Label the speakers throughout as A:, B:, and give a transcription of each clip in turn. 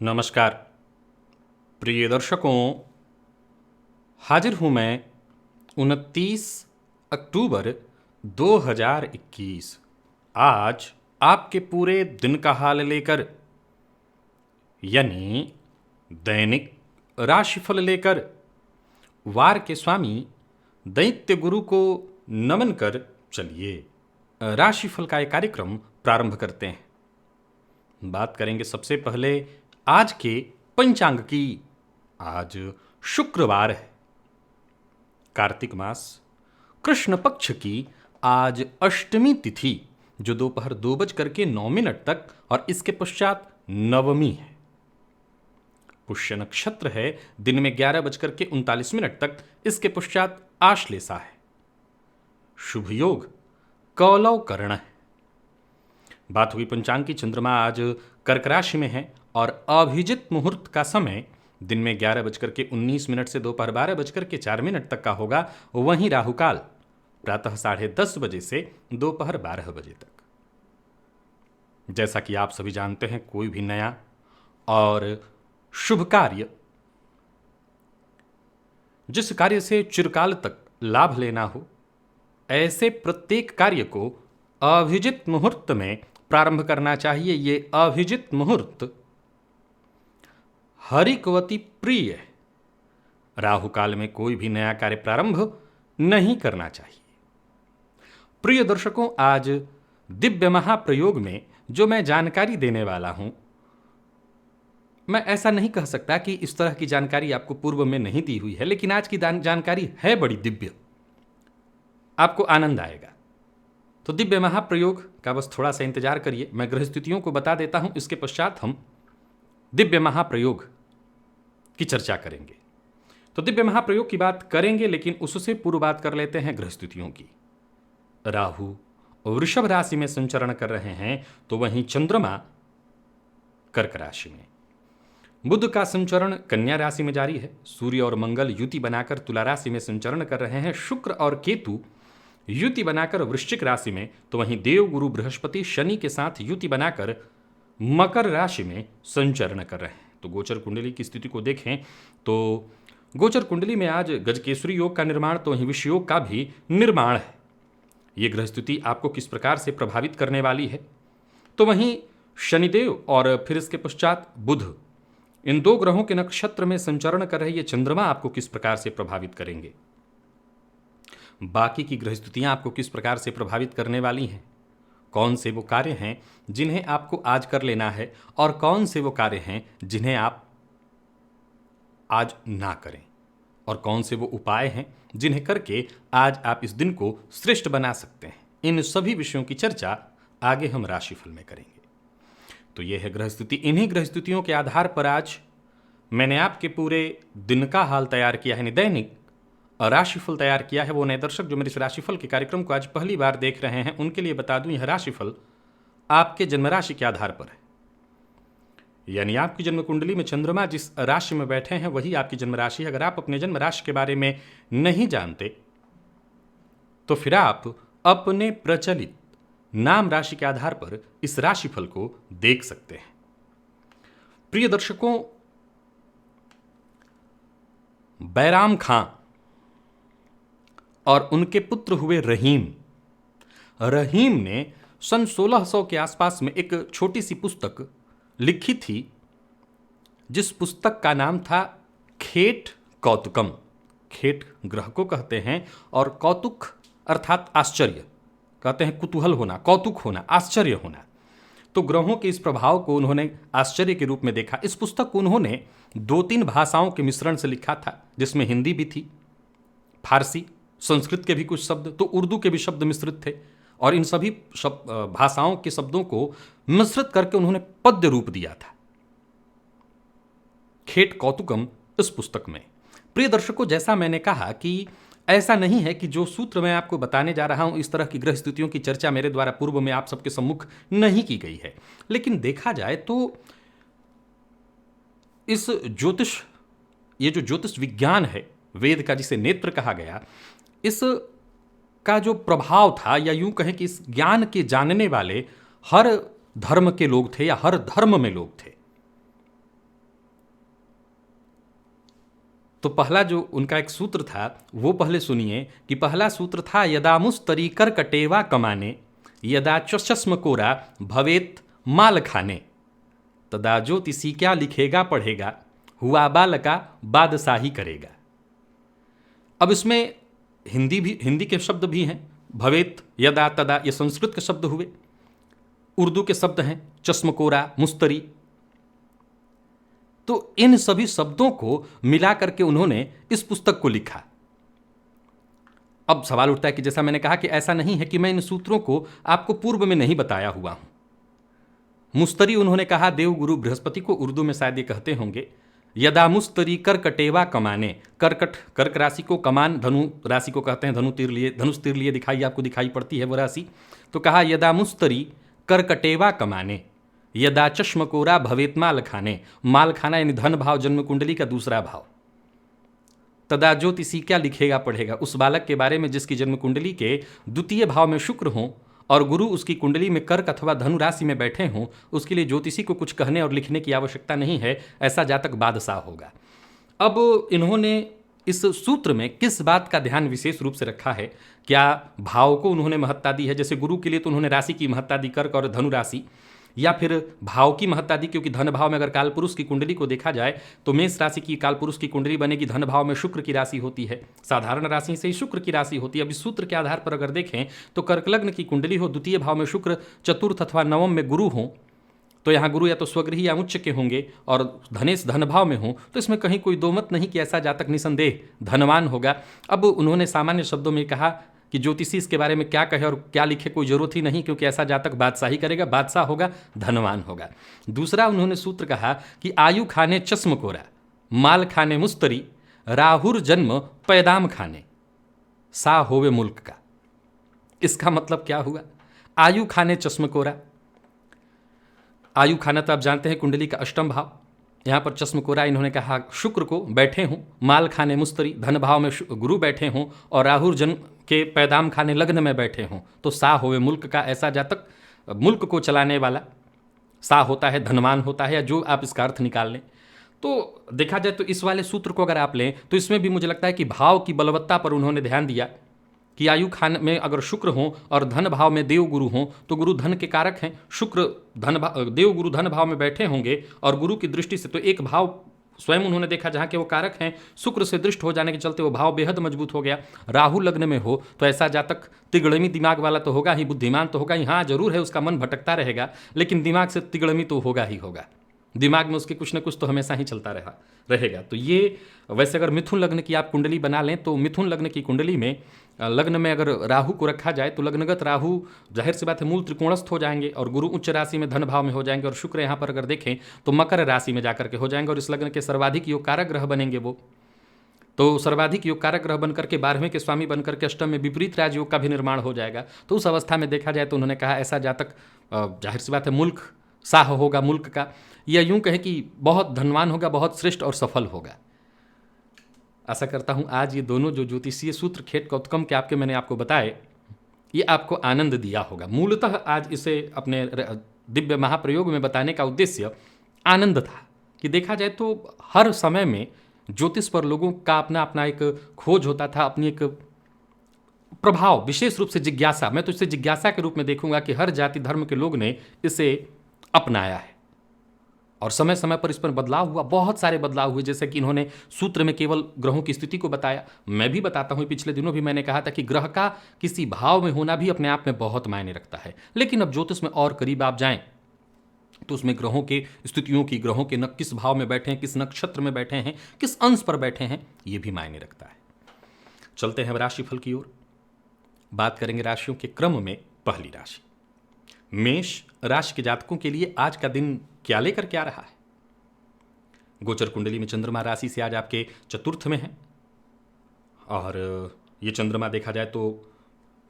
A: नमस्कार प्रिय दर्शकों, हाजिर हूं मैं 29 अक्टूबर 2021। आज आपके पूरे दिन का हाल लेकर, यानी दैनिक राशिफल लेकर, वार के स्वामी दैत्य गुरु को नमन कर चलिए राशिफल का एक कार्यक्रम प्रारंभ करते हैं। बात करेंगे सबसे पहले आज के पंचांग की। आज शुक्रवार है, कार्तिक मास, कृष्ण पक्ष की आज अष्टमी तिथि, जो दोपहर 2:09 तक और इसके पश्चात नवमी है। पुष्य नक्षत्र है, दिन में 11:39 तक, इसके पश्चात आश्लेषा है। शुभ योग कौलव कर्ण है। बात हुई पंचांग की, चंद्रमा आज कर्क राशि में है और अभिजित मुहूर्त का समय दिन में 11:19 से दोपहर 12:04 तक का होगा। वहीं राहुकाल प्रातः 10:30 बजे से दोपहर 12 बजे तक। जैसा कि आप सभी जानते हैं, कोई भी नया और शुभ कार्य, जिस कार्य से चिरकाल तक लाभ लेना हो, ऐसे प्रत्येक कार्य को अभिजित मुहूर्त में प्रारंभ करना चाहिए। ये अभिजित मुहूर्त हरिकवती प्रिय है। राहु काल में कोई भी नया कार्य प्रारंभ नहीं करना चाहिए। प्रिय दर्शकों, आज दिव्य महाप्रयोग में जो मैं जानकारी देने वाला हूं, मैं ऐसा नहीं कह सकता कि इस तरह की जानकारी आपको पूर्व में नहीं दी हुई है, लेकिन आज की जानकारी है बड़ी दिव्य, आपको आनंद आएगा। तो दिव्य महाप्रयोग का बस थोड़ा सा इंतजार करिए, मैं ग्रह स्थितियों को बता देता हूं, इसके पश्चात हम दिव्य महाप्रयोग की चर्चा करेंगे। तो दिव्य महाप्रयोग की बात करेंगे, लेकिन उससे पूर्व बात कर लेते हैं ग्रह स्थितियों की। राहु वृषभ राशि में संचरण कर रहे हैं, तो वहीं चंद्रमा कर्क राशि में। बुध का संचरण कन्या राशि में जारी है। सूर्य और मंगल युति बनाकर तुला राशि में संचरण कर रहे हैं। शुक्र और केतु युति बनाकर वृश्चिक राशि में, तो वहीं देव गुरु बृहस्पति शनि के साथ युति बनाकर मकर राशि में संचरण कर रहे हैं। तो गोचर कुंडली की स्थिति को देखें तो गोचर कुंडली में आज गजकेसरी योग का निर्माण, तो वहीं विष योग का भी निर्माण है। ये ग्रह स्थिति आपको किस प्रकार से प्रभावित करने वाली है, तो वहीं शनिदेव और फिर इसके पश्चात बुध, इन दो ग्रहों के नक्षत्र में संचरण कर रहे ये चंद्रमा आपको किस प्रकार से प्रभावित करेंगे, बाकी की ग्रह स्थितियां आपको किस प्रकार से प्रभावित करने वाली हैं, कौन से वो कार्य हैं जिन्हें आपको आज कर लेना है और कौन से वो कार्य हैं जिन्हें आप आज ना करें, और कौन से वो उपाय हैं जिन्हें करके आज आप इस दिन को श्रेष्ठ बना सकते हैं, इन सभी विषयों की चर्चा आगे हम राशिफल में करेंगे। तो यह है ग्रह स्थिति। इन्हीं ग्रह स्थितियों के आधार पर आज मैंने आपके पूरे दिन का हाल तैयार किया है, दैनिक राशिफल तैयार किया है। वो नए दर्शक जो मेरे इस राशिफल के कार्यक्रम को आज पहली बार देख रहे हैं, उनके लिए बता दूं, यह राशिफल आपके जन्म राशि के आधार पर है। यानी आपकी जन्म कुंडली में चंद्रमा जिस राशि में बैठे हैं वही आपकी जन्म राशि है। अगर आप अपने जन्म राशि के बारे में नहीं जानते, तो फिर आप अपने प्रचलित नाम राशि के आधार पर इस राशिफल को देख सकते हैं। प्रिय दर्शकों, बैराम खां और उनके पुत्र हुए रहीम। रहीम ने सन 1600 के आसपास में एक छोटी सी पुस्तक लिखी थी, जिस पुस्तक का नाम था खेट कौतुकम। खेट ग्रह को कहते हैं और कौतुक अर्थात आश्चर्य, कहते हैं कुतूहल होना, कौतुक होना, आश्चर्य होना। तो ग्रहों के इस प्रभाव को उन्होंने आश्चर्य के रूप में देखा। इस पुस्तक को उन्होंने 2-3 भाषाओं के मिश्रण से लिखा था, जिसमें हिंदी भी थी, फारसी, संस्कृत के भी कुछ शब्द, तो उर्दू के भी शब्द मिश्रित थे, और इन सभी भाषाओं के शब्दों को मिश्रित करके उन्होंने पद्य रूप दिया था, खेट कौतुकम, इस पुस्तक में। प्रिय दर्शकों, जैसा मैंने कहा कि ऐसा नहीं है कि जो सूत्र मैं आपको बताने जा रहा हूं, इस तरह की ग्रह स्थितियों की चर्चा मेरे द्वारा पूर्व में आप सबके सम्मुख नहीं की गई है, लेकिन देखा जाए तो इस ज्योतिष, ये जो ज्योतिष विज्ञान है, वेद का जिसे नेत्र कहा गया, इस का जो प्रभाव था, या यूं कहें कि इस ज्ञान के जानने वाले हर धर्म के लोग थे या हर धर्म में लोग थे। तो पहला जो उनका एक सूत्र था वो पहले सुनिए कि पहला सूत्र था यदामुस्तरी कर कटेवा कमाने यदा चश्म कोरा भवेत माल खाने तदा ज्योतिषी क्या लिखेगा पढ़ेगा हुआ बालका बादशाही करेगा। अब इसमें हिंदी के शब्द भी हैं, भवेत यदा तदा ये संस्कृत के शब्द हुए, उर्दू के शब्द हैं चश्मकोरा मुस्तरी। तो इन सभी शब्दों को मिला करके उन्होंने इस पुस्तक को लिखा। अब सवाल उठता है कि जैसा मैंने कहा कि ऐसा नहीं है कि मैं इन सूत्रों को आपको पूर्व में नहीं बताया हुआ हूं। मुस्तरी उन्होंने कहा देव गुरु बृहस्पति को, उर्दू में शायद ये कहते होंगे यदा मुस्तरी कर कटेवा कमाने, करकट कर्क राशि को, कमान धनु राशि को कहते हैं, धनुष तीर लिए दिखाई आपको दिखाई पड़ती है वो राशि। तो कहा यदा मुस्तरी कर कटेवा कमाने यदा चश्म कोरा भवेत माल खाने, माल खाना यानी धन भाव, जन्म कुंडली का दूसरा भाव। तदा ज्योतिषी क्या लिखेगा पढ़ेगा, उस बालक के बारे में जिसकी जन्म कुंडली के द्वितीय भाव में शुक्र हों और गुरु उसकी कुंडली में कर्क अथवा धनु राशि में बैठे हों, उसके लिए ज्योतिषी को कुछ कहने और लिखने की आवश्यकता नहीं है, ऐसा जातक बादशाह होगा। अब इन्होंने इस सूत्र में किस बात का ध्यान विशेष रूप से रखा है, क्या भाव को उन्होंने महत्ता दी है, जैसे गुरु के लिए तो उन्होंने राशि की महत्ता दी कर्क और धनु राशि, या फिर भाव की महत्ता दी, क्योंकि धन भाव में अगर कालपुरुष की कुंडली को देखा जाए तो मेष राशि की कालपुरुष की कुंडली बनेगी, धन भाव में शुक्र की राशि होती है, साधारण राशि से ही शुक्र की राशि होती है। अब इस सूत्र के आधार पर अगर देखें तो कर्क लग्न की कुंडली हो, द्वितीय भाव में शुक्र, चतुर्थ अथवा नवम में गुरु हो, तो यहाँ गुरु या तो स्वगृही या उच्च के होंगे और धनेश धन भाव में हो, तो इसमें कहीं कोई दो मत नहीं कि ऐसा जातक निसंदेह धनवान होगा। अब उन्होंने सामान्य शब्दों में कहा कि ज्योतिषी इसके बारे में क्या कहे और क्या लिखे कोई जरूरत ही नहीं, क्योंकि ऐसा जातक बादशाही करेगा, बादशाह होगा, धनवान होगा। दूसरा उन्होंने सूत्र कहा कि आयु खाने चश्म कोरा, माल खाने मुस्तरी, राहुर जन्म पैदाम खाने, सा होवे मुल्क का। इसका मतलब क्या हुआ? आयु खाने चश्म कोरा, आयु खाना तो आप जानते हैं कुंडली का अष्टम भाव, यहाँ पर चश्म कोरा इन्होंने कहा शुक्र को बैठे हों, माल खाने मुस्तरी, धन भाव में गुरु बैठे हों और राहुर जन्म के पैदाम खाने लग्न में बैठे हों, तो सा होवे मुल्क का, ऐसा जातक मुल्क को चलाने वाला, सा होता है धनवान होता है, या जो आप इसका अर्थ निकाल लें। तो देखा जाए तो इस वाले सूत्र को अगर आप लें तो इसमें भी मुझे लगता है कि भाव की बलवत्ता पर उन्होंने ध्यान दिया कि आयु खान में अगर शुक्र हों और धन भाव में देव गुरु हों, तो गुरु धन के कारक हैं, शुक्र देव गुरु धन भाव में बैठे होंगे और गुरु की दृष्टि से तो एक भाव स्वयं उन्होंने देखा जहाँ के वो कारक हैं, शुक्र से दृष्ट हो जाने के चलते वो भाव बेहद मजबूत हो गया। राहु लग्न में हो तो ऐसा जातक तिगड़मी दिमाग वाला तो होगा ही, बुद्धिमान तो होगा ही, हाँ जरूर है उसका मन भटकता रहेगा, लेकिन दिमाग से तिगड़मी तो होगा ही होगा, दिमाग में उसके कुछ न कुछ तो हमेशा ही चलता रहेगा। तो ये वैसे अगर मिथुन लग्न की आप कुंडली बना लें तो मिथुन लग्न की कुंडली में लग्न में अगर राहु को रखा जाए तो लग्नगत राहु जाहिर सी बात है मूल त्रिकोणस्थ हो जाएंगे और गुरु उच्च राशि में धन भाव में हो जाएंगे और शुक्र यहाँ पर अगर देखें तो मकर राशि में जाकर के हो जाएंगे और इस लग्न के सर्वाधिक योग कारक ग्रह बनेंगे वो। तो सर्वाधिक योग कारक ग्रह बनकर के 12वें के स्वामी बनकर के अष्टम में विपरीत राजयोग का भी निर्माण हो जाएगा। तो उस अवस्था में देखा जाए तो उन्होंने कहा ऐसा जातक जाहिर सी बात है मुल्क साह होगा मुल्क का, या यूं कहे कि बहुत धनवान होगा, बहुत श्रेष्ठ और सफल होगा। आशा करता हूं आज ये दोनों जो ज्योतिषीय सूत्र खेट कौतुकम के मैंने आपको बताए ये आपको आनंद दिया होगा। मूलतः आज इसे अपने दिव्य महाप्रयोग में बताने का उद्देश्य आनंद था कि देखा जाए तो हर समय में ज्योतिष पर लोगों का अपना अपना एक खोज होता था, अपनी एक प्रभाव, विशेष रूप से जिज्ञासा। मैं तो इसे जिज्ञासा के रूप में देखूंगा कि हर जाति धर्म के लोग ने इसे अपनाया है और समय समय पर इस पर बदलाव हुआ, बहुत सारे बदलाव हुए। जैसे कि इन्होंने सूत्र में केवल ग्रहों की स्थिति को बताया, मैं भी बताता हूं, पिछले दिनों भी मैंने कहा था कि ग्रह का किसी भाव में होना भी अपने आप में बहुत मायने रखता है। लेकिन अब ज्योतिष में और करीब आप जाएं तो उसमें ग्रहों के स्थितियों की, ग्रहों के किस भाव में बैठे हैं, किस नक्षत्र में बैठे हैं, किस अंश पर बैठे हैं, ये भी मायने रखता है। चलते हैं राशिफल की ओर, बात करेंगे राशियों के क्रम में। पहली राशि मेष राशि के जातकों के लिए आज का दिन क्या लेकर क्या रहा है? गोचर कुंडली में चंद्रमा राशि से आज आपके चतुर्थ में है और ये चंद्रमा देखा जाए तो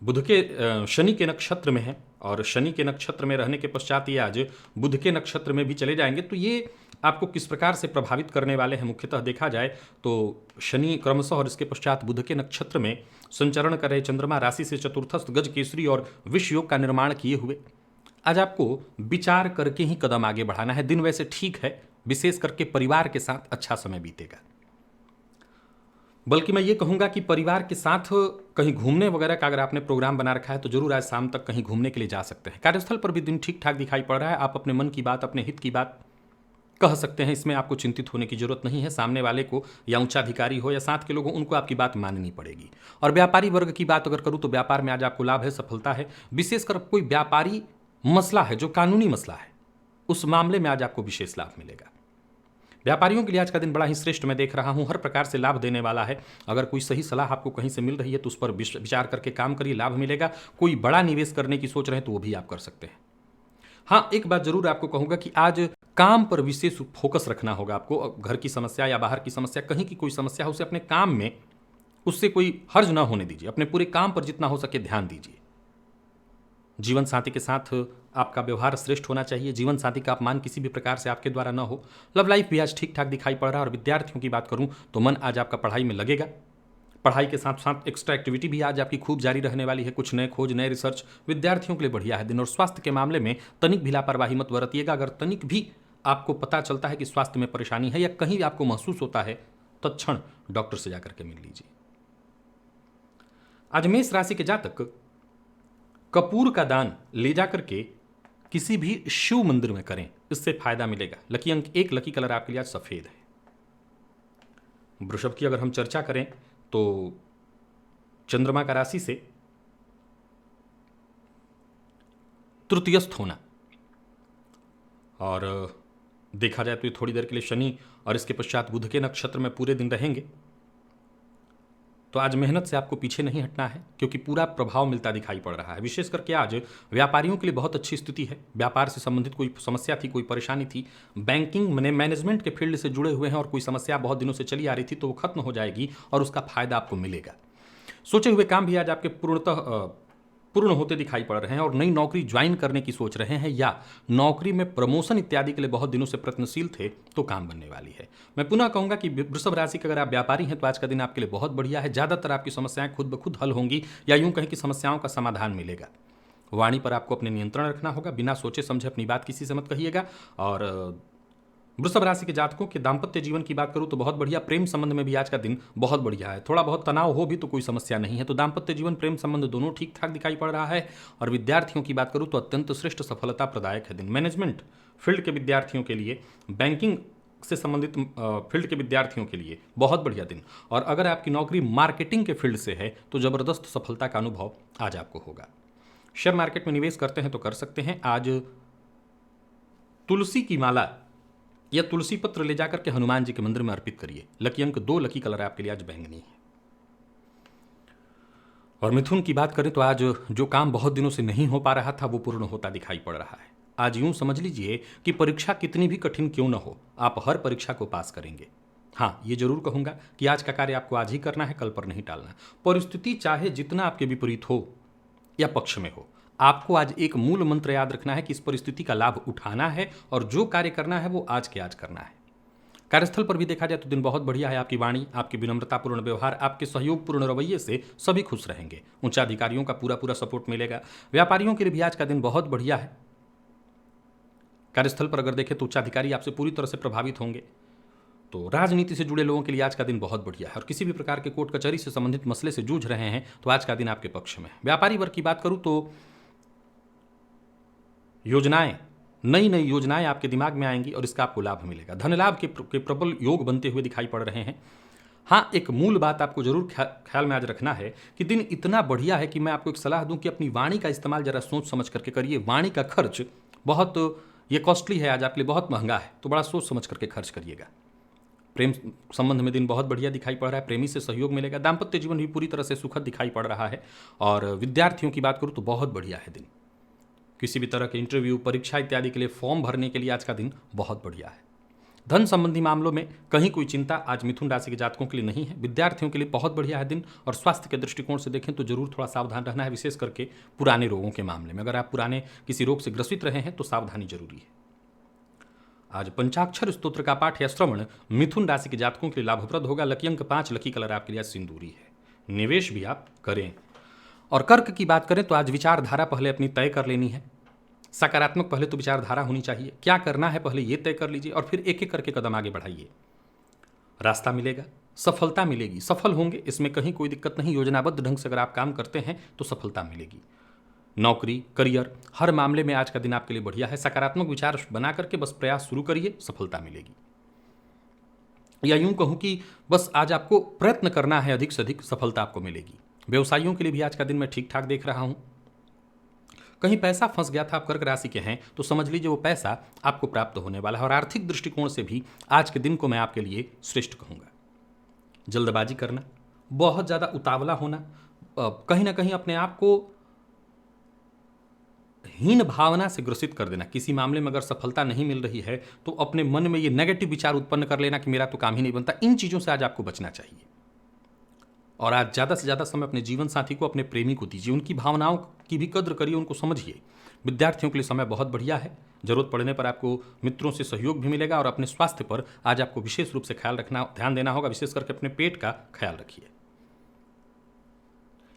A: बुध के शनि के नक्षत्र में है और शनि के नक्षत्र में रहने के पश्चात ये आज बुध के नक्षत्र में भी चले जाएंगे। तो ये आपको किस प्रकार से प्रभावित करने वाले हैं? मुख्यतः देखा जाए तो शनि क्रमशः और इसके पश्चात बुध के नक्षत्र में संचरण कर रहे चंद्रमा राशि से चतुर्थस्थ गज केसरी और विष योग का निर्माण किए हुए आज आपको विचार करके ही कदम आगे बढ़ाना है। दिन वैसे ठीक है, विशेष करके परिवार के साथ अच्छा समय बीतेगा। बल्कि मैं ये कहूँगा कि परिवार के साथ कहीं घूमने वगैरह का अगर आपने प्रोग्राम बना रखा है तो जरूर आज शाम तक कहीं घूमने के लिए जा सकते हैं। कार्यस्थल पर भी दिन ठीक ठाक दिखाई पड़ रहा है। आप अपने मन की बात, अपने हित की बात कह सकते हैं, इसमें आपको चिंतित होने की जरूरत नहीं है। सामने वाले को या उच्चाधिकारी हो या साथ के लोग हो, उनको आपकी बात माननी पड़ेगी। और व्यापारी वर्ग की बात अगर करूँ तो व्यापार में आज आपको लाभ है, सफलता है। विशेषकर कोई व्यापारी मसला है जो कानूनी मसला है, उस मामले में आज आपको विशेष लाभ मिलेगा। व्यापारियों के लिए आज का दिन बड़ा ही श्रेष्ठ मैं देख रहा हूं, हर प्रकार से लाभ देने वाला है। अगर कोई सही सलाह आपको कहीं से मिल रही है तो उस पर विचार करके काम करिए, लाभ मिलेगा। कोई बड़ा निवेश करने की सोच रहे हैं तो वो भी आप कर सकते हैं। हाँ, एक बात जरूर आपको कहूंगा कि आज काम पर विशेष फोकस रखना होगा आपको। घर की समस्या या बाहर की समस्या, कहीं की कोई समस्या हो, उसे अपने काम में उससे कोई हर्ज ना होने दीजिए। अपने पूरे काम पर जितना हो सके ध्यान दीजिए। जीवन साथी के साथ आपका व्यवहार श्रेष्ठ होना चाहिए। जीवन साथी का अपमान किसी भी प्रकार से आपके द्वारा न हो। लव लाइफ भी आज ठीक ठाक दिखाई पड़ रहा है। और विद्यार्थियों की बात करूं तो मन आज आपका पढ़ाई में लगेगा। पढ़ाई के साथ साथ एक्स्ट्रा एक्टिविटी भी आज आपकी खूब जारी रहने वाली है। कुछ नए खोज, नए रिसर्च विद्यार्थियों के लिए बढ़िया है दिन। और स्वास्थ्य के मामले में तनिक भी लापरवाही मत बरतिएगा। अगर तनिक भी आपको पता चलता है कि स्वास्थ्य में परेशानी है या कहीं आपको महसूस होता है, तत्क्षण डॉक्टर से जाकर के मिल लीजिए। आज मेष राशि के जातक कपूर का दान ले जाकर के किसी भी शिव मंदिर में करें, इससे फायदा मिलेगा। लकी अंक 1, लकी कलर आपके लिए आज सफेद है। वृषभ की अगर हम चर्चा करें तो चंद्रमा का राशि से तृतीयस्थ होना, और देखा जाए तो ये थोड़ी देर के लिए शनि और इसके पश्चात बुध के नक्षत्र में पूरे दिन रहेंगे। तो आज मेहनत से आपको पीछे नहीं हटना है, क्योंकि पूरा प्रभाव मिलता दिखाई पड़ रहा है। विशेष करके आज व्यापारियों के लिए बहुत अच्छी स्थिति है। व्यापार से संबंधित कोई समस्या थी, कोई परेशानी थी, बैंकिंग मैनेजमेंट के फील्ड से जुड़े हुए हैं और कोई समस्या बहुत दिनों से चली आ रही थी, तो वो खत्म हो जाएगी और उसका फायदा आपको मिलेगा। सोचे हुए काम भी आज आपके पूर्ण होते दिखाई पड़ रहे हैं। और नई नौकरी ज्वाइन करने की सोच रहे हैं या नौकरी में प्रमोशन इत्यादि के लिए बहुत दिनों से प्रयत्नशील थे, तो काम बनने वाली है। मैं पुनः कहूंगा कि वृषभ राशि का अगर आप व्यापारी हैं तो आज का दिन आपके लिए बहुत बढ़िया है। ज्यादातर आपकी समस्याएं खुद ब खुद हल होंगी, या यूं कहें कि समस्याओं का समाधान मिलेगा। वाणी पर आपको अपने नियंत्रण रखना होगा। बिना सोचे समझे अपनी बात किसी से मत कहिएगा। और वृषभ राशि के जातकों के दाम्पत्य जीवन की बात करूं तो बहुत बढ़िया। प्रेम संबंध में भी आज का दिन बहुत बढ़िया है। थोड़ा बहुत तनाव हो भी तो कोई समस्या नहीं है। तो दाम्पत्य जीवन, प्रेम संबंध दोनों ठीक ठाक दिखाई पड़ रहा है। और विद्यार्थियों की बात करूं तो अत्यंत श्रेष्ठ सफलता प्रदायक है दिन। मैनेजमेंट फील्ड के विद्यार्थियों के लिए, बैंकिंग से संबंधित फील्ड के विद्यार्थियों के लिए बहुत बढ़िया दिन। और अगर आपकी नौकरी मार्केटिंग के फील्ड से है तो जबरदस्त सफलता का अनुभव आज आपको होगा। शेयर मार्केट में निवेश करते हैं तो कर सकते हैं। आज तुलसी की माला या तुलसी पत्र ले जाकर के हनुमान जी के मंदिर में अर्पित करिए। लकी अंक 2, लकी कलर आपके लिए आज बैंगनी है। और मिथुन की बात करें तो आज जो काम बहुत दिनों से नहीं हो पा रहा था वो पूर्ण होता दिखाई पड़ रहा है। आज यूं समझ लीजिए कि परीक्षा कितनी भी कठिन क्यों न हो, आप हर परीक्षा को पास करेंगे। हाँ, ये जरूर कहूंगा कि आज का कार्य आपको आज ही करना है, कल पर नहीं टालना। परिस्थिति चाहे जितना आपके विपरीत हो या पक्ष में हो, आपको आज एक मूल मंत्र याद रखना है कि इस परिस्थिति का लाभ उठाना है और जो कार्य करना है वो आज के आज करना है। कार्यस्थल पर भी देखा जाए तो दिन बहुत बढ़िया है। आपकी वाणी, आपकी विनम्रतापूर्ण व्यवहार, आपके सहयोगपूर्ण रवैये से सभी खुश रहेंगे। उच्चाधिकारियों का पूरा पूरा सपोर्ट मिलेगा। व्यापारियों के लिए भी आज का दिन बहुत बढ़िया है। कार्यस्थल पर अगर देखें तो उच्चाधिकारी आपसे पूरी तरह से प्रभावित होंगे। तो राजनीति से जुड़े लोगों के लिए आज का दिन बहुत बढ़िया है। और किसी भी प्रकार के कोर्ट कचहरी से संबंधित मसले से जूझ रहे हैं तो आज का दिन आपके पक्ष में। व्यापारी वर्ग की बात करूं तो योजनाएं, नई नई योजनाएं आपके दिमाग में आएंगी और इसका आपको लाभ मिलेगा। धन लाभ के प्रबल योग बनते हुए दिखाई पड़ रहे हैं। हाँ, एक मूल बात आपको जरूर ख्याल में आज रखना है कि दिन इतना बढ़िया है कि मैं आपको एक सलाह दूं कि अपनी वाणी का इस्तेमाल जरा सोच समझ करके करिए। वाणी का खर्च बहुत ये कॉस्टली है, आज आपके लिए बहुत महंगा है, तो बड़ा सोच समझ करके खर्च करिएगा। प्रेम संबंध में दिन बहुत बढ़िया दिखाई पड़ रहा है। प्रेमी से सहयोग मिलेगा। दाम्पत्य जीवन भी पूरी तरह से सुखद दिखाई पड़ रहा है। और विद्यार्थियों की बात करूं तो बहुत बढ़िया है दिन। किसी भी तरह के इंटरव्यू, परीक्षा इत्यादि के लिए फॉर्म भरने के लिए आज का दिन बहुत बढ़िया है। धन संबंधी मामलों में कहीं कोई चिंता आज मिथुन राशि के जातकों के लिए नहीं है। विद्यार्थियों के लिए बहुत बढ़िया है दिन। और स्वास्थ्य के दृष्टिकोण से देखें तो जरूर थोड़ा सावधान रहना है, विशेष करके पुराने रोगों के मामले में। अगर आप पुराने किसी रोग से ग्रसित रहे हैं तो सावधानी जरूरी है। आज पंचाक्षर स्तोत्र का पाठ या श्रवण मिथुन राशि के जातकों के लिए लाभप्रद होगा। लकी अंक 5, लकी कलर आपके लिए सिंदूरी है। निवेश भी आप करें। और कर्क की बात करें तो आज विचारधारा पहले अपनी तय कर लेनी है। सकारात्मक पहले तो विचारधारा होनी चाहिए। क्या करना है पहले ये तय कर लीजिए और फिर एक एक करके कदम आगे बढ़ाइए। रास्ता मिलेगा, सफलता मिलेगी, सफल होंगे, इसमें कहीं कोई दिक्कत नहीं। योजनाबद्ध ढंग से अगर आप काम करते हैं तो सफलता मिलेगी। नौकरी, करियर, हर मामले में आज का दिन आपके लिए बढ़िया है। सकारात्मक विचार बना करके बस प्रयास शुरू करिए, सफलता मिलेगी। या यूं कहूं कि बस आज आपको प्रयत्न करना है, अधिक से अधिक सफलता आपको मिलेगी। व्यवसायियों के लिए भी आज का दिन मैं ठीक ठाक देख रहा हूं। कहीं पैसा फंस गया था, आप कर्क राशि के हैं तो समझ लीजिए वो पैसा आपको प्राप्त होने वाला है। और आर्थिक दृष्टिकोण से भी आज के दिन को मैं आपके लिए श्रेष्ठ कहूंगा। जल्दबाजी करना, बहुत ज़्यादा उतावला होना, कहीं ना कहीं अपने आप को हीन भावना से ग्रसित कर देना। किसी मामले में अगर सफलता नहीं मिल रही है तो अपने मन में ये नेगेटिव विचार उत्पन्न कर लेना कि मेरा तो काम ही नहीं बनता। इन चीज़ों से आज आपको बचना चाहिए। और आज ज़्यादा से ज़्यादा समय अपने जीवन साथी को, अपने प्रेमी को दीजिए। उनकी भावनाओं की भी कद्र करिए, उनको समझिए। विद्यार्थियों के लिए समय बहुत बढ़िया है। जरूरत पड़ने पर आपको मित्रों से सहयोग भी मिलेगा। और अपने स्वास्थ्य पर आज आपको विशेष रूप से ध्यान देना होगा। विशेष करके अपने पेट का ख्याल रखिए।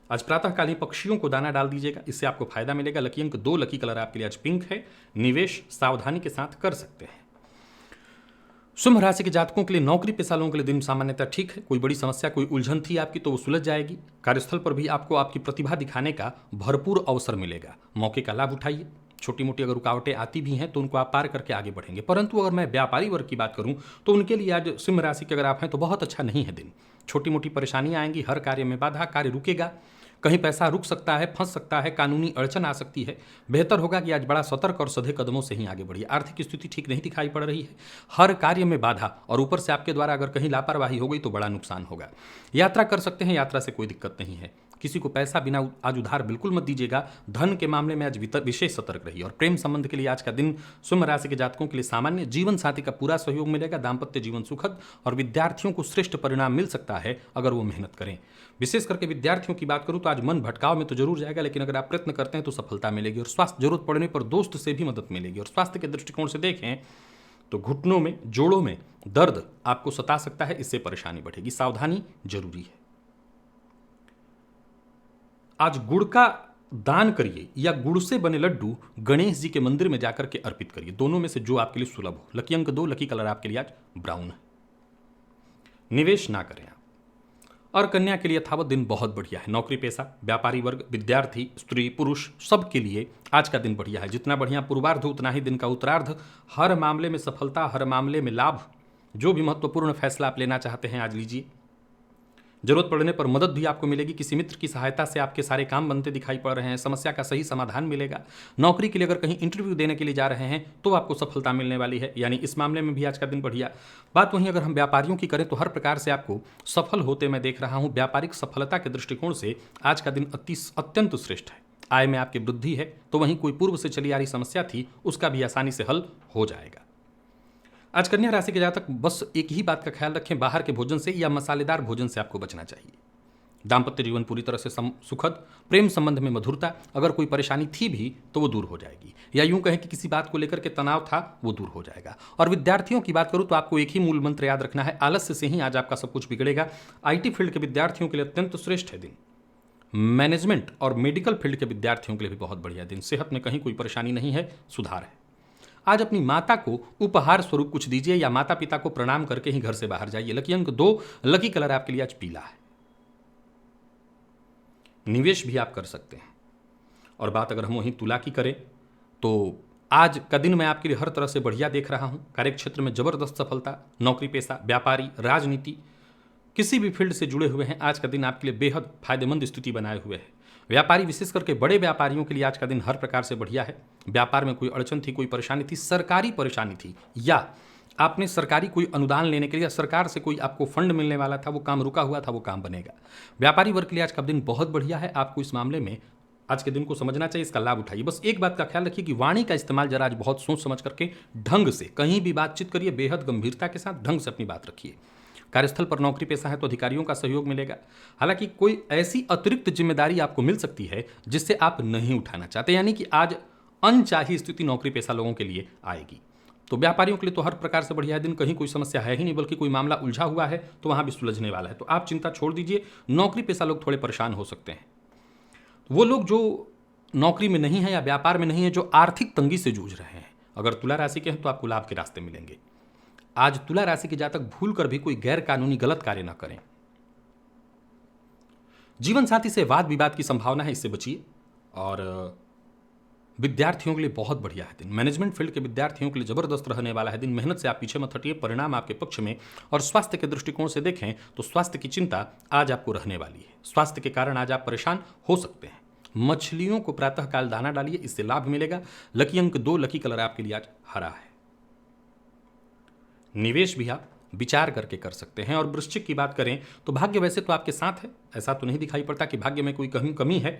A: आज प्रातःकाल ही पक्षियों को दाना डाल दीजिएगा, इससे आपको फायदा मिलेगा। लकी अंक 2, लकी कलर आपके लिए आज पिंक है। निवेश सावधानी के साथ कर सकते हैं। सिंह राशि के जातकों के लिए, नौकरी पेशा लोगों के लिए दिन सामान्यतः ठीक है। कोई बड़ी समस्या, कोई उलझन थी आपकी तो वो सुलझ जाएगी। कार्यस्थल पर भी आपको आपकी प्रतिभा दिखाने का भरपूर अवसर मिलेगा। मौके का लाभ उठाइए। छोटी मोटी अगर रुकावटें आती भी हैं तो उनको आप पार करके आगे बढ़ेंगे। परंतु अगर मैं व्यापारी वर्ग की बात करूं तो उनके लिए आज सिंह राशि के अगर आप हैं तो बहुत अच्छा नहीं है दिन। छोटी मोटी परेशानियां आएंगी, हर कार्य में बाधा, कार्य रुकेगा, कहीं पैसा रुक सकता है, फंस सकता है, कानूनी अड़चन आ सकती है। बेहतर होगा कि आज बड़ा सतर्क और सधे कदमों से ही आगे बढ़िए। आर्थिक स्थिति ठीक नहीं दिखाई पड़ रही है, हर कार्य में बाधा, और ऊपर से आपके द्वारा अगर कहीं लापरवाही हो गई तो बड़ा नुकसान होगा। यात्रा कर सकते हैं, यात्रा से कोई दिक्कत नहीं है। किसी को पैसा बिना आज उधार बिल्कुल मत दीजिएगा। धन के मामले में आज विशेष सतर्क रहिए। और प्रेम संबंध के लिए आज का दिन सिंह राशि के जातकों के लिए सामान्य। जीवन साथी का पूरा सहयोग मिलेगा। दाम्पत्य जीवन सुखद, और विद्यार्थियों को श्रेष्ठ परिणाम मिल सकता है अगर वो मेहनत करें। विशेष करके विद्यार्थियों की बात करूं तो आज मन भटकाव में तो जरूर जाएगा, लेकिन अगर आप प्रयत्न करते हैं तो सफलता मिलेगी। और स्वास्थ्य, जरूरत पड़ने पर दोस्त से भी मदद मिलेगी। और स्वास्थ्य के दृष्टिकोण से देखें तो घुटनों में, जोड़ों में दर्द आपको सता सकता है, इससे परेशानी बढ़ेगी। सावधानी जरूरी है। आज गुड़ का दान करिए या गुड़ से बने लड्डू गणेश जी के मंदिर में जाकर के अर्पित करिए। दोनों में से जो आपके लिए सुलभ हो। लकी अंक 2, लकी कलर आपके लिए आज ब्राउन है। निवेश ना करें आप। और कन्या के लिए यथावत दिन बहुत बढ़िया है। नौकरी पेशा, व्यापारी वर्ग, विद्यार्थी, स्त्री पुरुष, सबके लिए आज का दिन बढ़िया है। जितना बढ़िया पूर्वार्ध उतना ही दिन का उत्तरार्ध। हर मामले में सफलता, हर मामले में लाभ। जो भी महत्वपूर्ण फैसला आप लेना चाहते हैं आज लीजिए। जरूरत पड़ने पर मदद भी आपको मिलेगी। किसी मित्र की सहायता से आपके सारे काम बनते दिखाई पड़ रहे हैं। समस्या का सही समाधान मिलेगा। नौकरी के लिए अगर कहीं इंटरव्यू देने के लिए जा रहे हैं तो आपको सफलता मिलने वाली है, यानी इस मामले में भी आज का दिन बढ़िया। बात वहीं अगर हम व्यापारियों की करें तो हर प्रकार से आपको सफल होते मैं देख रहा हूँ। व्यापारिक सफलता के दृष्टिकोण से आज का दिन अत्यंत श्रेष्ठ है। आय में आपकी वृद्धि है तो वहीं कोई पूर्व से चली आ रही समस्या थी उसका भी आसानी से हल हो जाएगा। आज कन्या राशि के जातक बस एक ही बात का ख्याल रखें, बाहर के भोजन से या मसालेदार भोजन से आपको बचना चाहिए। दाम्पत्य जीवन पूरी तरह से सुखद। प्रेम संबंध में मधुरता। अगर कोई परेशानी थी भी तो वो दूर हो जाएगी, या यूं कहें कि किसी बात को लेकर के तनाव था वो दूर हो जाएगा। और विद्यार्थियों की बात करूं तो आपको एक ही मूल मंत्र याद रखना है, आलस्य से ही आज आपका सब कुछ बिगड़ेगा। आईटी फील्ड के विद्यार्थियों के लिए अत्यंत श्रेष्ठ है दिन। मैनेजमेंट और मेडिकल फील्ड के विद्यार्थियों के लिए भी बहुत बढ़िया दिन। सेहत में कहीं कोई परेशानी नहीं है, सुधार है। आज अपनी माता को उपहार स्वरूप कुछ दीजिए या माता पिता को प्रणाम करके ही घर से बाहर जाइए। लकी अंक 2, लकी कलर आपके लिए आज पीला है। निवेश भी आप कर सकते हैं। और बात अगर हम वहीं तुला की करें तो आज का दिन मैं आपके लिए हर तरह से बढ़िया देख रहा हूं। कार्यक्षेत्र में जबरदस्त सफलता। नौकरी पेशा, व्यापारी, राजनीति, किसी भी फील्ड से जुड़े हुए हैं, आज का दिन आपके लिए बेहद फायदेमंद स्थिति बनाए हुए है। व्यापारी, विशेष करके बड़े व्यापारियों के लिए आज का दिन हर प्रकार से बढ़िया है। व्यापार में कोई अड़चन थी, कोई परेशानी थी, सरकारी परेशानी थी, या आपने सरकारी कोई अनुदान लेने के लिए, सरकार से कोई आपको फंड मिलने वाला था, वो काम रुका हुआ था, वो काम बनेगा। व्यापारी वर्ग के लिए आज का दिन बहुत बढ़िया है। आपको इस मामले में आज के दिन को समझना चाहिए, इसका लाभ उठाइए। बस एक बात का ख्याल रखिए कि वाणी का इस्तेमाल जरा आज बहुत सोच समझ करके, ढंग से कहीं भी बातचीत करिए, बेहद गंभीरता के साथ ढंग से अपनी बात रखिए। कार्यस्थल पर नौकरी पेशा है तो अधिकारियों का सहयोग मिलेगा। हालांकि कोई ऐसी अतिरिक्त जिम्मेदारी आपको मिल सकती है जिससे आप नहीं उठाना चाहते, यानी कि आज अनचाही स्थिति नौकरी पेशा लोगों के लिए आएगी। तो व्यापारियों के लिए तो हर प्रकार से बढ़िया दिन। कहीं कोई समस्या है ही नहीं, बल्कि कोई मामला उलझा हुआ है तो वहां भी सुलझने वाला है। तो आप चिंता छोड़ दीजिए। नौकरी पेशा लोग थोड़े परेशान हो सकते हैं। वो लोग जो नौकरी में नहीं है या व्यापार में नहीं है, जो आर्थिक तंगी से जूझ रहे हैं, अगर तुला राशि के हैं तो आपको लाभ के रास्ते मिलेंगे। आज तुला राशि के जातक भूल कर भी कोई गैर कानूनी गलत कार्य न करें। जीवन साथी से वाद विवाद की संभावना है, इससे बचिए। और विद्यार्थियों के लिए बहुत बढ़िया है दिन। मैनेजमेंट फील्ड के विद्यार्थियों के लिए जबरदस्त रहने वाला है दिन। मेहनत से आप पीछे मत हटिए, परिणाम आपके पक्ष में। और स्वास्थ्य के दृष्टिकोण से देखें तो स्वास्थ्य की चिंता आज आपको रहने वाली है। स्वास्थ्य के कारण आज आप परेशान हो सकते हैं। मछलियों को प्रातःकाल दाना डालिए, इससे लाभ मिलेगा। लकी अंक 2, लकी कलर आपके लिए आज हरा है। निवेश भी आप विचार करके कर सकते हैं। और वृश्चिक की बात करें तो भाग्य वैसे तो आपके साथ है, ऐसा तो नहीं दिखाई पड़ता कि भाग्य में कोई कमी है।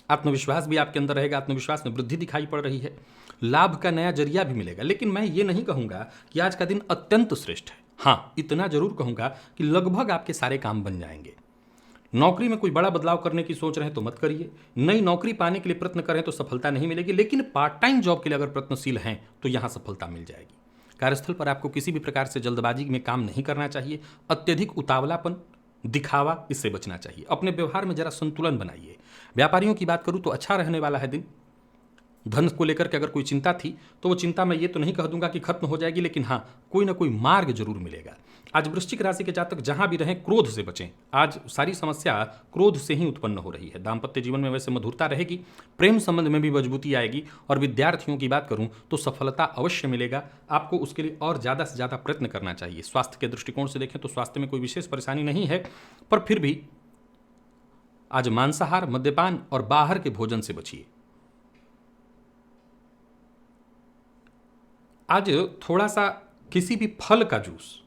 A: आत्मविश्वास भी आपके अंदर रहेगा, आत्मविश्वास में वृद्धि दिखाई पड़ रही है। लाभ का नया जरिया भी मिलेगा। लेकिन मैं ये नहीं कहूंगा कि आज का दिन अत्यंत श्रेष्ठ है। हाँ, इतना जरूर कहूंगा कि लगभग आपके सारे काम बन जाएंगे। नौकरी में कोई बड़ा बदलाव करने की सोच रहे हैं तो मत करिए। नई नौकरी पाने के लिए प्रयत्न करें तो सफलता नहीं मिलेगी। लेकिन पार्ट टाइम जॉब के लिए अगर प्रयत्नशील हैं तो यहां सफलता मिल जाएगी। कार्यस्थल पर आपको किसी भी प्रकार से जल्दबाजी में काम नहीं करना चाहिए। अत्यधिक उतावलापन, दिखावा, इससे बचना चाहिए। अपने व्यवहार में जरा संतुलन बनाइए। व्यापारियों की बात करूं तो अच्छा रहने वाला है दिन। धन को लेकर के अगर कोई चिंता थी तो वो चिंता मैं ये तो नहीं कह दूंगा कि खत्म हो जाएगी, लेकिन हाँ, कोई ना कोई मार्ग जरूर मिलेगा। आज वृश्चिक राशि के जातक जहां भी रहें क्रोध से बचें। आज सारी समस्या क्रोध से ही उत्पन्न हो रही है। दाम्पत्य जीवन में वैसे मधुरता रहेगी, प्रेम संबंध में भी मजबूती आएगी। और विद्यार्थियों की बात करूं तो सफलता अवश्य मिलेगा। आपको उसके लिए और ज़्यादा से ज़्यादा प्रयत्न करना चाहिए। स्वास्थ्य के दृष्टिकोण से देखें तो स्वास्थ्य में कोई विशेष परेशानी नहीं है, पर फिर भी आज मांसाहार, मद्यपान और बाहर के भोजन से बचिए। आज थोड़ा सा किसी भी फल का जूस,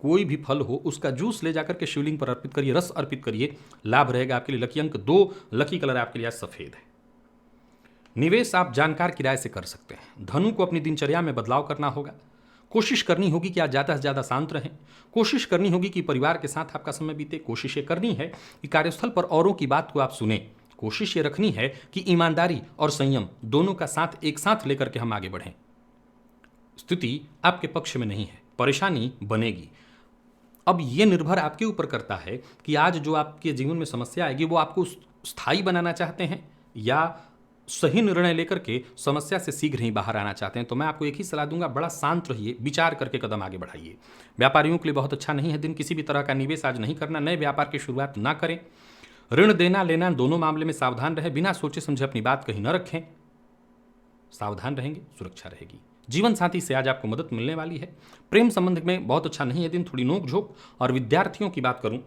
A: कोई भी फल हो उसका जूस ले जाकर के शिवलिंग पर अर्पित करिए, रस अर्पित करिए, लाभ रहेगा आपके लिए। लकी अंक 2, लकी कलर आपके लिए आज सफेद है। निवेश आप जानकार किराए से कर सकते हैं। धनु को अपनी दिनचर्या में बदलाव करना होगा। कोशिश करनी होगी कि आज ज़्यादा से ज़्यादा शांत रहें। कोशिश करनी होगी कि परिवार के साथ आपका समय बीते। कोशिश ये करनी है कि कार्यस्थल पर औरों की बात को आप सुने। कोशिश ये रखनी है कि ईमानदारी और संयम दोनों का साथ एक साथ लेकर के हम आगे बढ़ें। स्थिति आपके पक्ष में नहीं है, परेशानी बनेगी। अब ये निर्भर आपके ऊपर करता है कि आज जो आपके जीवन में समस्या आएगी वो आपको स्थायी बनाना चाहते हैं या सही निर्णय लेकर के समस्या से शीघ्र ही बाहर आना चाहते हैं। तो मैं आपको एक ही सलाह दूंगा, बड़ा शांत रहिए, विचार करके कदम आगे बढ़ाइए। व्यापारियों के लिए बहुत अच्छा नहीं है दिन। किसी भी तरह का निवेश आज नहीं करना। नए व्यापार की शुरुआत ना करें। ऋण देना लेना दोनों मामले में सावधान रहे। बिना सोचे समझे अपनी बात कहीं न रखें। सावधान रहेंगे, सुरक्षा रहेगी। जीवन साथी से आज आपको मदद मिलने वाली है। प्रेम संबंध में बहुत अच्छा नहीं है दिन, थोड़ी नोक झोंक। और विद्यार्थियों की बात करूं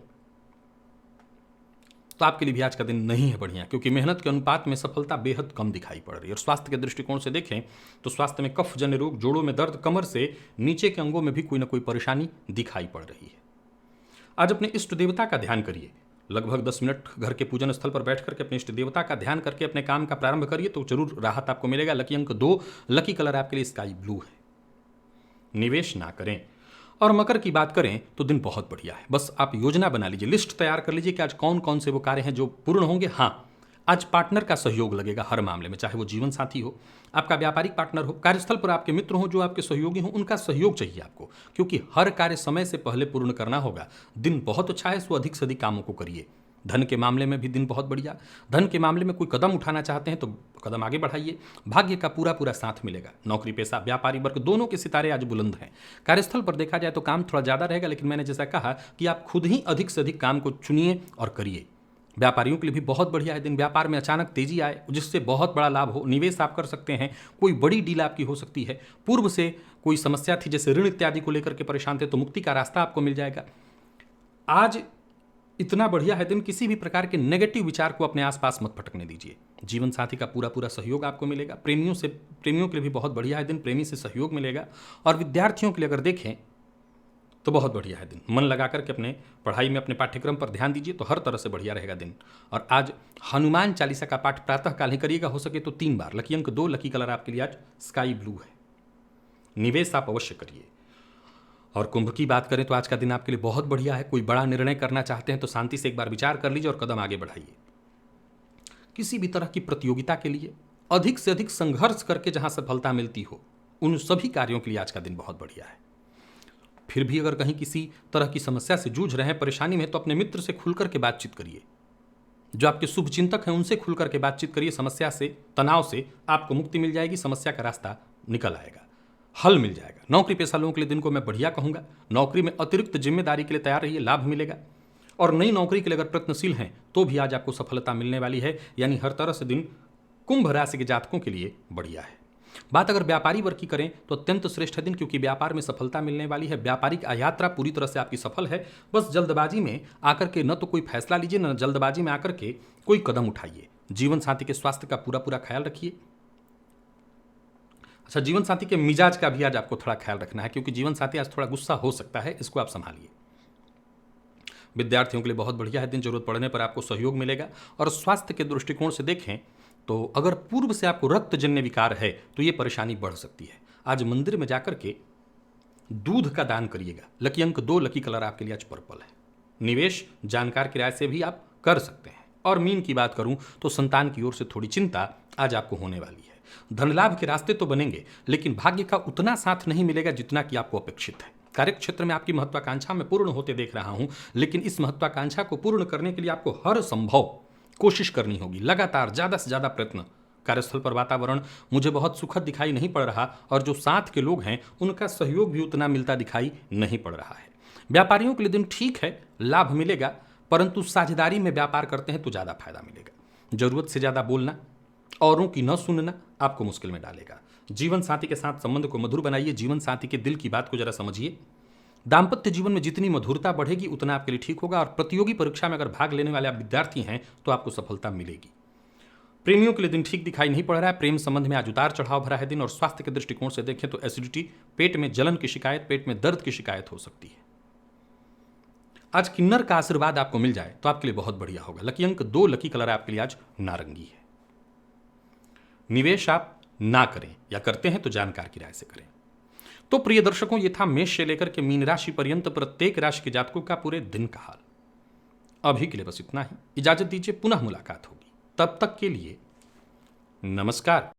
A: तो आपके लिए भी आज का दिन नहीं है बढ़िया, क्योंकि मेहनत के अनुपात में सफलता बेहद कम दिखाई पड़ रही है। और स्वास्थ्य के दृष्टिकोण से देखें तो स्वास्थ्य में कफ जन्य रोग, जोड़ों में दर्द, कमर से नीचे के अंगों में भी कोई ना कोई परेशानी दिखाई पड़ रही है। आज अपने इष्ट देवता का ध्यान करिए। लगभग 10 मिनट घर के पूजन स्थल पर बैठ करके अपने इष्ट देवता का ध्यान करके अपने काम का प्रारंभ करिए तो जरूर राहत आपको मिलेगा। लकी अंक 2, लकी कलर आपके लिए स्काई ब्लू है। निवेश ना करें। और मकर की बात करें तो दिन बहुत बढ़िया है। बस आप योजना बना लीजिए, लिस्ट तैयार कर लीजिए कि आज कौन कौन से वो कार्य हैं जो पूर्ण होंगे। हाँ, आज पार्टनर का सहयोग लगेगा हर मामले में, चाहे वो जीवन साथी हो, आपका व्यापारिक पार्टनर हो, कार्यस्थल पर आपके मित्र हो जो आपके सहयोगी हो, उनका सहयोग चाहिए आपको, क्योंकि हर कार्य समय से पहले पूर्ण करना होगा। दिन बहुत अच्छा है, सो अधिक से अधिक कामों को करिए। धन के मामले में भी दिन बहुत बढ़िया। धन के मामले में कोई कदम उठाना चाहते हैं तो कदम आगे बढ़ाइए। भाग्य का पूरा पूरा साथ मिलेगा। नौकरी पेशा, व्यापारी वर्ग दोनों के सितारे आज बुलंद हैं। कार्यस्थल पर देखा जाए तो काम थोड़ा ज़्यादा रहेगा, लेकिन मैंने जैसा कहा कि आप खुद ही अधिक से अधिक काम को चुनिए और करिए। व्यापारियों के लिए भी बहुत बढ़िया है दिन। व्यापार में अचानक तेजी आए जिससे बहुत बड़ा लाभ हो। निवेश आप कर सकते हैं। कोई बड़ी डील आपकी हो सकती है। पूर्व से कोई समस्या थी जैसे ऋण इत्यादि को लेकर के परेशान थे तो मुक्ति का रास्ता आपको मिल जाएगा। आज इतना बढ़िया है दिन, किसी भी प्रकार के नेगेटिव विचार को अपने आसपास मत भटकने दीजिए। जीवन साथी का पूरा पूरा सहयोग आपको मिलेगा। प्रेमियों के लिए भी बहुत बढ़िया है दिन, प्रेमी से सहयोग मिलेगा। और विद्यार्थियों के लिए अगर देखें तो बहुत बढ़िया है दिन। मन लगा करके अपने पढ़ाई में, अपने पाठ्यक्रम पर ध्यान दीजिए तो हर तरह से बढ़िया रहेगा दिन। और आज हनुमान चालीसा का पाठ प्रातःकाल ही करिएगा, हो सके तो 3 बार। लकी अंक 2, लकी कलर आपके लिए आज स्काई ब्लू है। निवेश आप अवश्य करिए। और कुंभ की बात करें तो आज का दिन आपके लिए बहुत बढ़िया है। कोई बड़ा निर्णय करना चाहते हैं तो शांति से एक बार विचार कर लीजिए और कदम आगे बढ़ाइए। किसी भी तरह की प्रतियोगिता के लिए अधिक से अधिक संघर्ष करके जहां सफलता मिलती हो, उन सभी कार्यों के लिए आज का दिन बहुत बढ़िया है। फिर भी अगर कहीं किसी तरह की समस्या से जूझ रहे हैं, परेशानी में, तो अपने मित्र से खुलकर के बातचीत करिए। जो आपके शुभ चिंतक हैं उनसे खुलकर के बातचीत करिए। समस्या से, तनाव से आपको मुक्ति मिल जाएगी। समस्या का रास्ता निकल आएगा। हल मिल जाएगा। नौकरी पेशा लोगों के लिए दिन को मैं बढ़िया कहूंगा। नौकरी में अतिरिक्त जिम्मेदारी के लिए तैयार रहिए, लाभ मिलेगा। और नई नौकरी के लिए अगर प्रयत्नशील हैं तो भी आज आपको सफलता मिलने वाली है। यानी हर तरह से दिन कुंभ राशि के जातकों के लिए बढ़िया है। बात अगर व्यापारी वर्ग की करें तो अत्यंत श्रेष्ठ दिन, क्योंकि व्यापार में सफलता मिलने वाली है। व्यापारिक यात्रा पूरी तरह से आपकी सफल है। बस जल्दबाजी में आकर के न तो कोई फैसला लीजिए, न जल्दबाजी में आकर के कोई कदम उठाइए। जीवन साथी के स्वास्थ्य का पूरा पूरा ख्याल रखिए। अच्छा, जीवन साथी के मिजाज का भी आज आपको थोड़ा ख्याल रखना है, क्योंकि जीवन साथी आज थोड़ा गुस्सा हो सकता है, इसको आप संभालिए। विद्यार्थियों के लिए बहुत बढ़िया है दिन, जरूरत पड़ने पर आपको सहयोग मिलेगा। और स्वास्थ्य के दृष्टिकोण से देखें तो अगर पूर्व से आपको रक्तजन्य विकार है तो ये परेशानी बढ़ सकती है। आज मंदिर में जाकर के दूध का दान करिएगा। लकी अंक 2, लकी कलर आपके लिए आज पर्पल है। निवेश जानकार की राय से भी आप कर सकते हैं। और मीन की बात करूं तो संतान की ओर से थोड़ी चिंता आज आपको होने वाली है। धन लाभ के रास्ते तो बनेंगे, लेकिन भाग्य का उतना साथ नहीं मिलेगा जितना कि आपको अपेक्षित है। कार्यक्षेत्र में आपकी महत्वाकांक्षा मैं पूर्ण होते देख रहा हूं, लेकिन इस महत्वाकांक्षा को पूर्ण करने के लिए आपको हर संभव कोशिश करनी होगी। लगातार ज़्यादा से ज़्यादा प्रयत्न। कार्यस्थल पर वातावरण मुझे बहुत सुखद दिखाई नहीं पड़ रहा, और जो साथ के लोग हैं उनका सहयोग भी उतना मिलता दिखाई नहीं पड़ रहा है। व्यापारियों के लिए दिन ठीक है, लाभ मिलेगा, परंतु साझेदारी में व्यापार करते हैं तो ज़्यादा फायदा मिलेगा। जरूरत से ज़्यादा बोलना, औरों की न सुनना आपको मुश्किल में डालेगा। जीवन साथी के साथ संबंध को मधुर बनाइए। जीवन साथी के दिल की बात को जरा समझिए। दाम्पत्य जीवन में जितनी मधुरता बढ़ेगी उतना आपके लिए ठीक होगा। और प्रतियोगी परीक्षा में अगर भाग लेने वाले आप विद्यार्थी हैं तो आपको सफलता मिलेगी। प्रेमियों के लिए दिन ठीक दिखाई नहीं पड़ रहा है। प्रेम संबंध में आज उतार चढ़ाव भरा है दिन। और स्वास्थ्य के दृष्टिकोण से देखें तो एसिडिटी, पेट में जलन की शिकायत, पेट में दर्द की शिकायत हो सकती है। आज किन्नर का आशीर्वाद आपको मिल जाए तो आपके लिए बहुत बढ़िया होगा। लकी अंक 2, लकी कलर आपके लिए आज नारंगी है। निवेश आप ना करें, या करते हैं तो जानकार की राय से करें। तो प्रिय दर्शकों, ये था मेष से लेकर के मीन राशि पर्यंत प्रत्येक राशि के जातकों का पूरे दिन का हाल। अभी के लिए बस इतना ही। इजाजत दीजिए, पुनः मुलाकात होगी। तब तक के लिए नमस्कार।